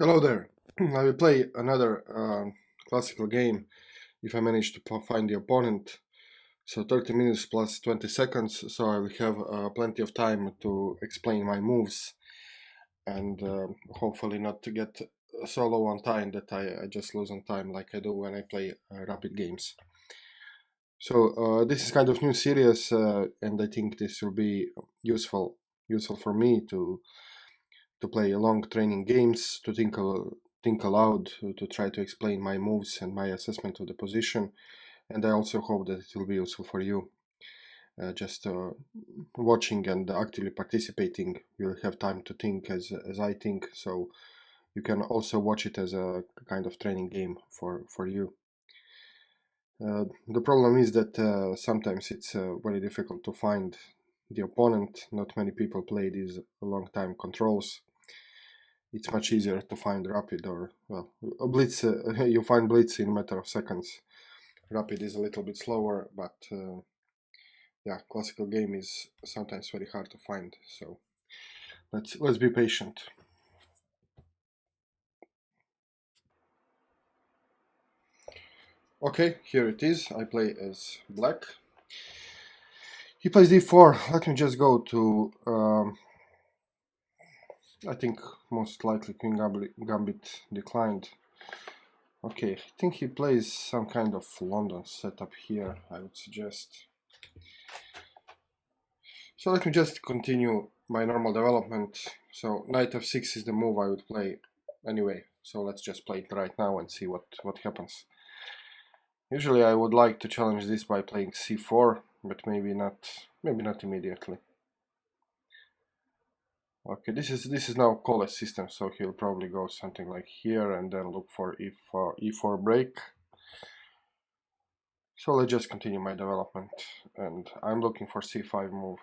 Hello there. I will play another classical game if I manage to find the opponent. So 30 minutes plus 20 seconds, so I will have plenty of time to explain my moves and hopefully not to get so low on time that I just lose on time like I do when I play rapid games. So this is kind of new series and I think this will be useful for me to play long training games, to think aloud, to try to explain my moves and my assessment of the position. And I also hope that it will be useful for you. Just watching and actively participating, you'll have time to think as I think. So you can also watch it as a kind of training game for you. The problem is that sometimes it's very difficult to find the opponent. Not many people play these long time controls. It's much easier to find rapid or well a blitz. You find blitz in a matter of seconds. Rapid is a little bit slower, but yeah, classical game is sometimes very hard to find. So let's be patient. Okay, here it is. I play as black. He plays d4. Let me just go to. I think most likely Queen Gambit declined. Okay, I think he plays some kind of London setup here, I would suggest. So let me just continue my normal development. So knight f6 is the move I would play anyway. So let's just play it right now and see what happens. Usually I would like to challenge this by playing c4, but maybe not immediately. Okay, this is now Cole's system, so he'll probably go something like here and then look for e4 break. So let's just continue my development, and I'm looking for c5 move.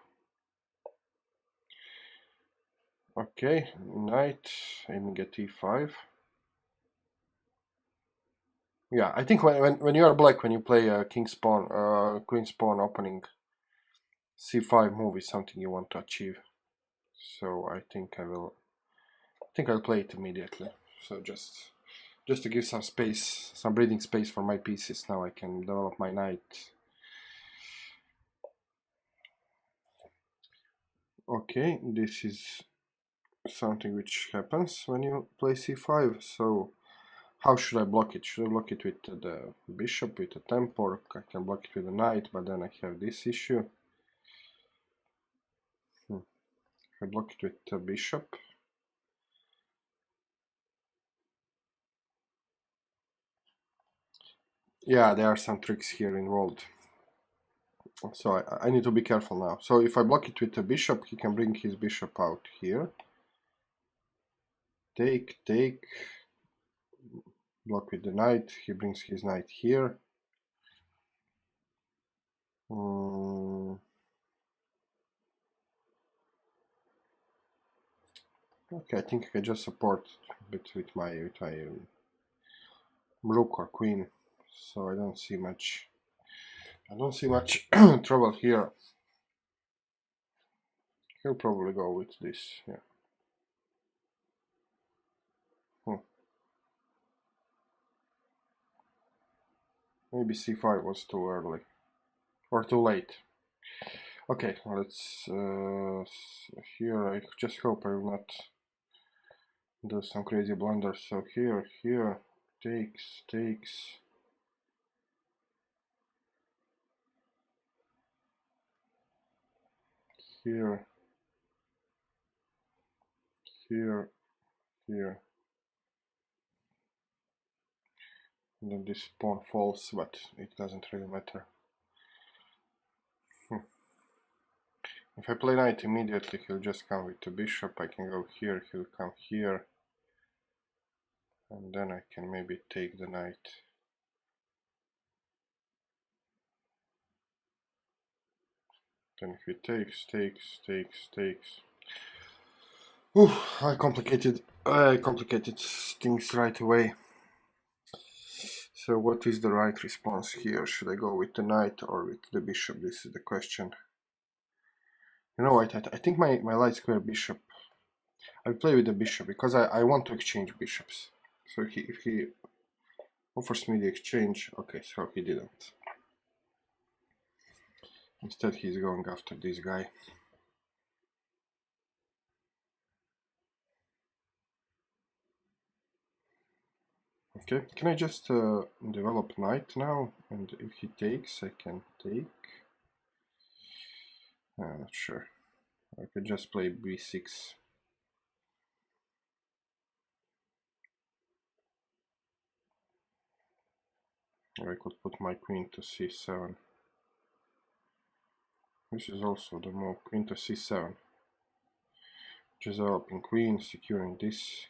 Okay, knight aiming at e5. Yeah, I think when you are black, when you play a king spawn, queen spawn opening, c5 move is something you want to achieve. So I think I'll play it immediately. So just to give some space, some breathing space for my pieces. Now I can develop my knight. Okay, this is something which happens when you play c5. So how should I block it? Should I block it with the bishop, with the tempo? I can block it with the knight, but then I have this issue. I block it with the bishop. Yeah, there are some tricks here involved. So I need to be careful now. So if I block it with the bishop, he can bring his bishop out here. Take. Block with the knight. He brings his knight here. Okay, I think I can just support a bit with my rook or queen. So I don't see much. I don't see much trouble here. He'll probably go with this. Yeah. Maybe c5 was too early or too late. Okay, let's here. I just hope I will not do some crazy blunders. So here takes. Here, here. And then this pawn falls, but it doesn't really matter. If I play knight immediately, he'll just come with the bishop. I can go here, he'll come here. And then I can maybe take the knight. Then if he takes. Ooh, I complicated things right away. So what is the right response here? Should I go with the knight or with the bishop? This is the question. You know what, I think my light square bishop I play with the bishop because I want to exchange bishops. So if he offers me the exchange, okay, so he didn't. Instead, he's going after this guy. Okay, can I just develop knight now? And if he takes, I can take. I'm not sure. I could just play b6. Or I could put my queen to c7. This is also the move, queen to c7. Just developing queen, securing this.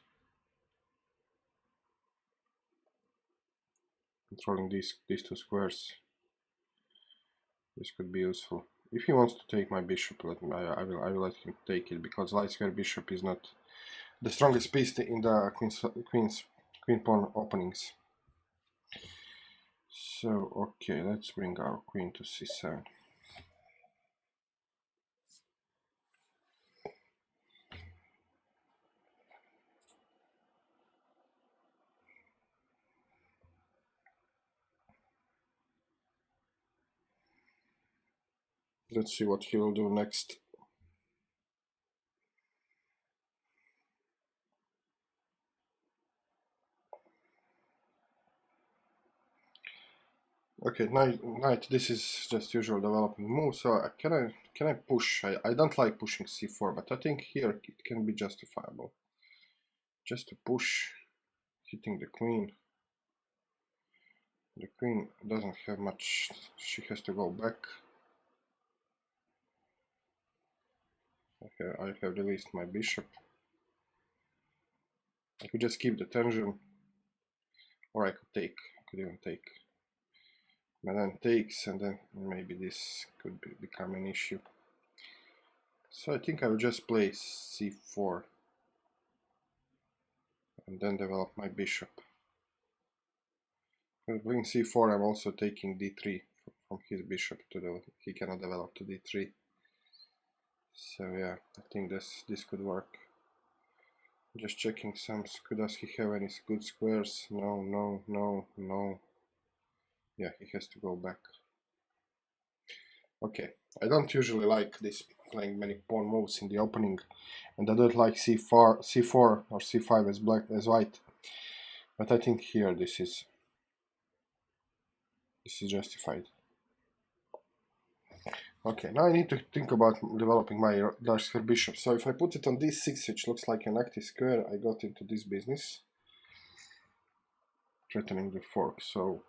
Controlling these two squares. This could be useful. If he wants to take my bishop, I will let him take it, because light square bishop is not the strongest piece in the queen pawn openings. So okay, let's bring our queen to c7. Let's see what he will do next. Okay, knight. This is just usual developing move. So can I push? I don't like pushing c4, but I think here it can be justifiable. Just to push, hitting the queen. The queen doesn't have much. She has to go back. Okay, I have released my bishop. I could just keep the tension, or I could take. I could even take. But then takes, and then maybe this could become an issue. So I think I will just play c4 and then develop my bishop. With playing c4, I'm also taking d3 from his bishop to the. He cannot develop to d3. So yeah, I think this could work. Just checking some. Does he have any good squares? No, no, no, no. Yeah, he has to go back. Okay, I don't usually like this playing many pawn moves in the opening, and I don't like c4 or c5 as black as white. But I think here this is justified. Okay, now I need to think about developing my large square bishop. So if I put it on d6, which looks like an active square, I got into this business, threatening the fork. So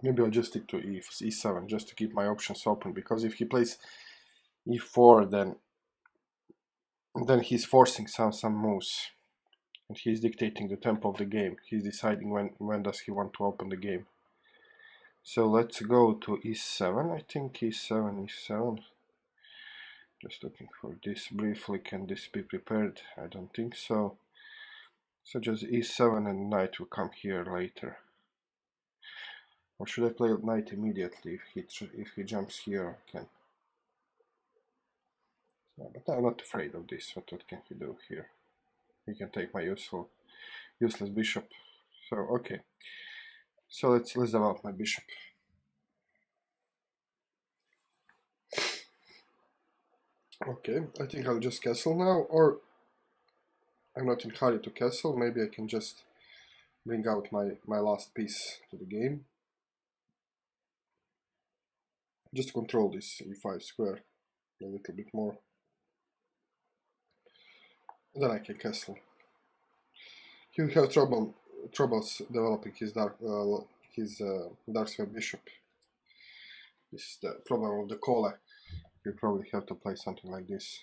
maybe I'll just stick to e7 just to keep my options open, because if he plays e4, then he's forcing some moves, and he's dictating the tempo of the game. He's deciding when does he want to open the game. So let's go to e7. I think e7. Just looking for this briefly. Can this be prepared? I don't think so. So just e7 and knight will come here later. Or should I play knight immediately? If he jumps here, I can. Yeah, but I'm not afraid of this. What can he do here? He can take my useless bishop. So okay. So let's develop my bishop. Okay, I think I'll just castle now, or I'm not in a hurry to castle. Maybe I can just bring out my last piece to the game. Just control this e5 square a little bit more. Then I can castle. He will have troubles developing his dark square bishop. This is the problem of the Kole. You'll probably have to play something like this.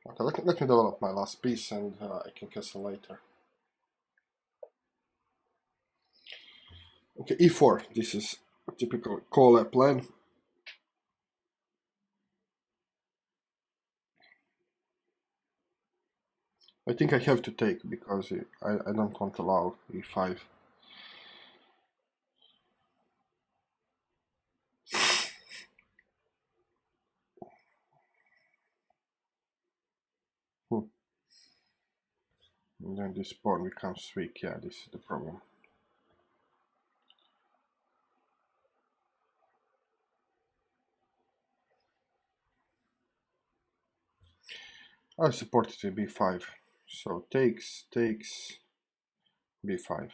Okay, let me develop my last piece, and I can castle later. Okay, e4. This is a typical Kole plan. I think I have to take, because I don't want to allow e5. And then this pawn becomes weak. Yeah, this is the problem. I support it with b5. So takes, b5.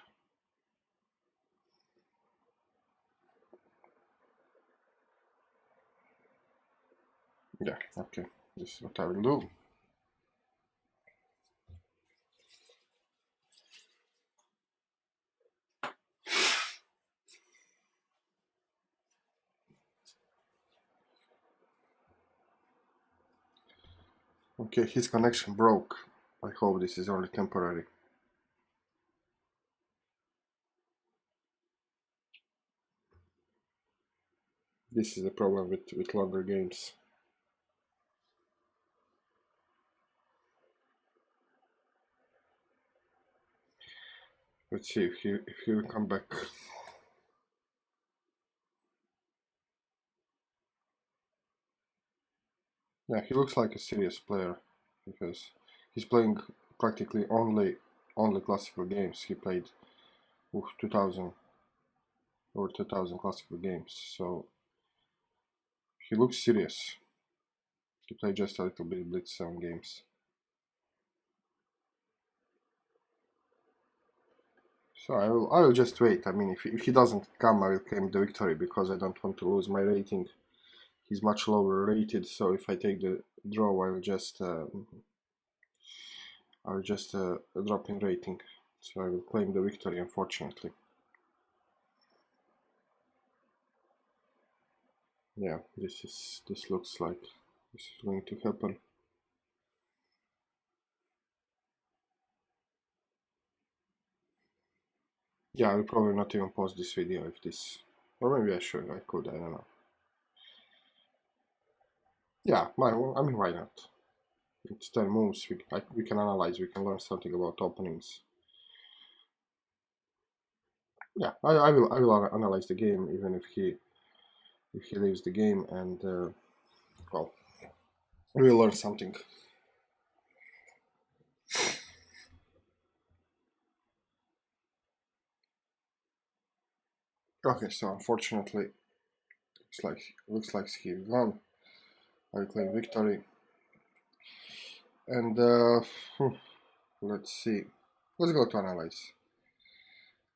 Yeah, okay. This is what I will do. Okay, his connection broke. I hope this is only temporary. This is the problem with longer games. Let's see if he will come back. Yeah, he looks like a serious player because he's playing practically only classical games. He played 2000 over 2000 classical games, so he looks serious. He played just a little bit Blitz 7 games. So I will just wait. I mean, if he doesn't come, I will claim the victory because I don't want to lose my rating. He's much lower rated, so if I take the draw, I'll just drop in rating. So I will claim the victory, unfortunately. Yeah, this looks like this is going to happen. Yeah, I will probably not even post this video if this, or maybe I should. I could. I don't know. Yeah, I mean, why not? It's 10 moves. We can analyze. We can learn something about openings. Yeah, I will analyze the game even if he leaves the game, and well, we will learn something. Okay, so unfortunately, looks like he won. I claim victory, and let's see. Let's go to analyze.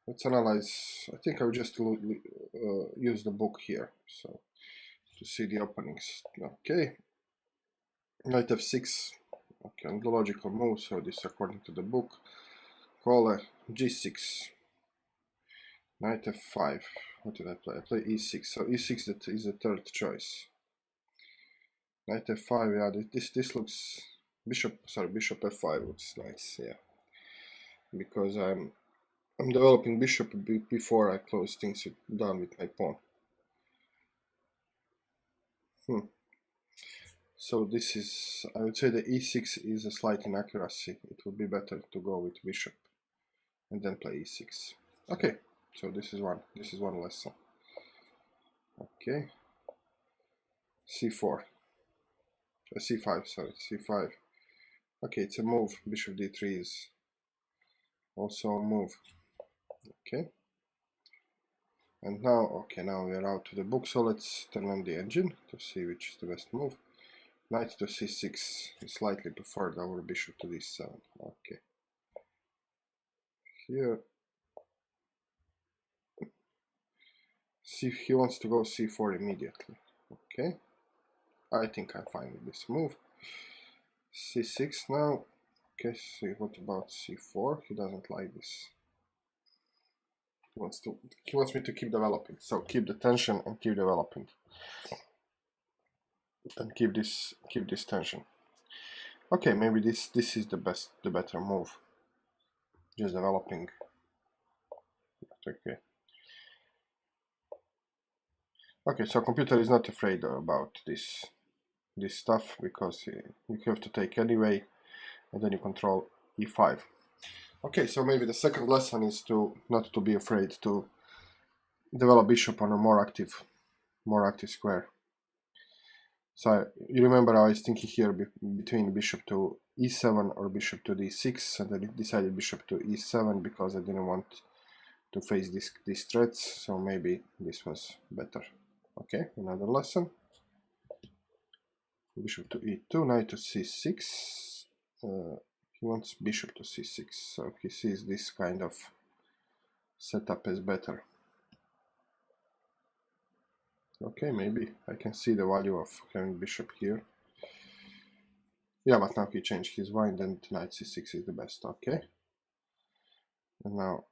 Let's analyze. I think I'll just use the book here, so to see the openings. Okay, knight f6. Okay, and the logical move. So this according to the book. Call g6. Knight f5. What did I play? I play e6. So e6 is the third choice. Knight f5. Yeah, this looks bishop f5 looks nice. Yeah, because I'm developing bishop before I close things down with my pawn. So this is, I would say the e6 is a slight inaccuracy. It would be better to go with bishop and then play e6. Okay, so this is one lesson. Okay, c4, c5, sorry, c5. Okay, it's a move. Bishop d3 is also a move. Okay, and now, now we are out to the book, so let's turn on the engine to see which is the best move. Knight to c6 is slightly preferred over bishop to d7. Okay, here see, he wants to go c4 immediately. Okay, I think I'm fine with this move. c6 now. Okay, see what about c4? He doesn't like this. He wants me to keep developing. So keep the tension and keep developing. And keep this tension. Okay, maybe this is the better move. Just developing. Okay. Okay, so computer is not afraid about this stuff because you have to take anyway, and then you control e5. Okay, so maybe the second lesson is not to be afraid to develop bishop on a more active square. So you remember I was thinking here between bishop to e7 or bishop to d6, and I decided bishop to e7 because I didn't want to face these threats, so maybe this was better. Okay, another lesson. Bishop to e2, knight to c6. He wants bishop to c6, so he sees this kind of setup as better. Okay, maybe I can see the value of having bishop here. Yeah, but now he changed his mind and knight c6 is the best. Okay. And now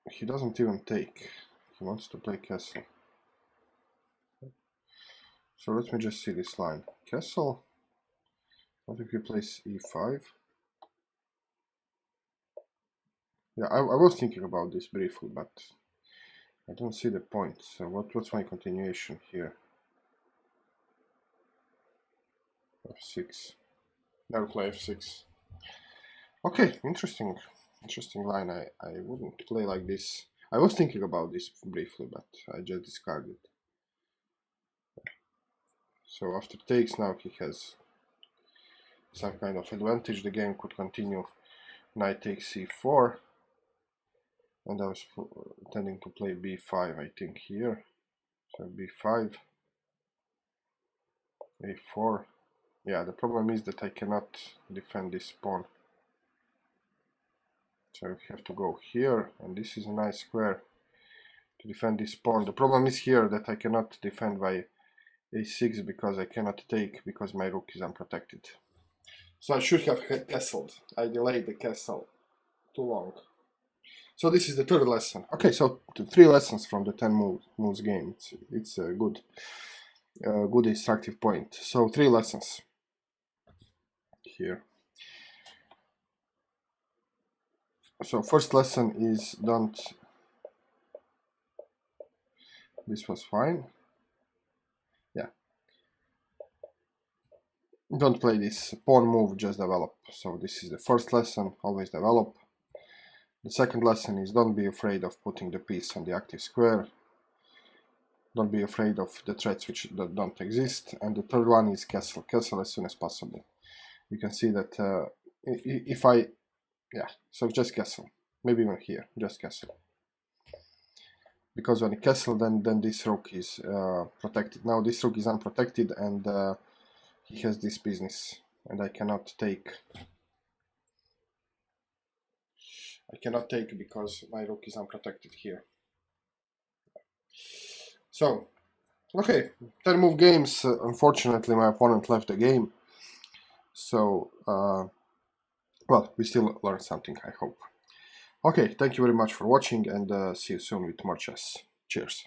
he doesn't even take. He wants to play castle. So let me just see this line. Castle. What if he plays e5? Yeah, I was thinking about this briefly, but I don't see the point. So what's my continuation here? f6. Never play f6. Okay, interesting line. I wouldn't play like this. I was thinking about this briefly, but I just discarded. So after takes, now he has some kind of advantage. The game could continue. Knight takes c4, and I was intending to play b5, I think, here. So b5, a4. Yeah, the problem is that I cannot defend this pawn. So I have to go here, and this is a nice square to defend this pawn. The problem is here that I cannot defend by a6 because I cannot take because my rook is unprotected. So I should have castled. I delayed the castle too long. So this is the third lesson. Okay, so 3 lessons from the 10 moves game. It's a good instructive point. So 3 lessons here. So first lesson is don't. This was fine. Yeah. Don't play this pawn move, just develop. So this is the first lesson, always develop. The second lesson is don't be afraid of putting the piece on the active square. Don't be afraid of the threats which don't exist. And the third one is castle as soon as possible. You can see that if I, yeah, so just castle. Maybe even here, just castle. Because when you castle, then this rook is protected. Now this rook is unprotected, and he has this business, and I cannot take. I cannot take because my rook is unprotected here. So, okay, 10 move games. Unfortunately, my opponent left the game. So, well, we still learned something, I hope. Okay, thank you very much for watching, and see you soon with more chess. Cheers.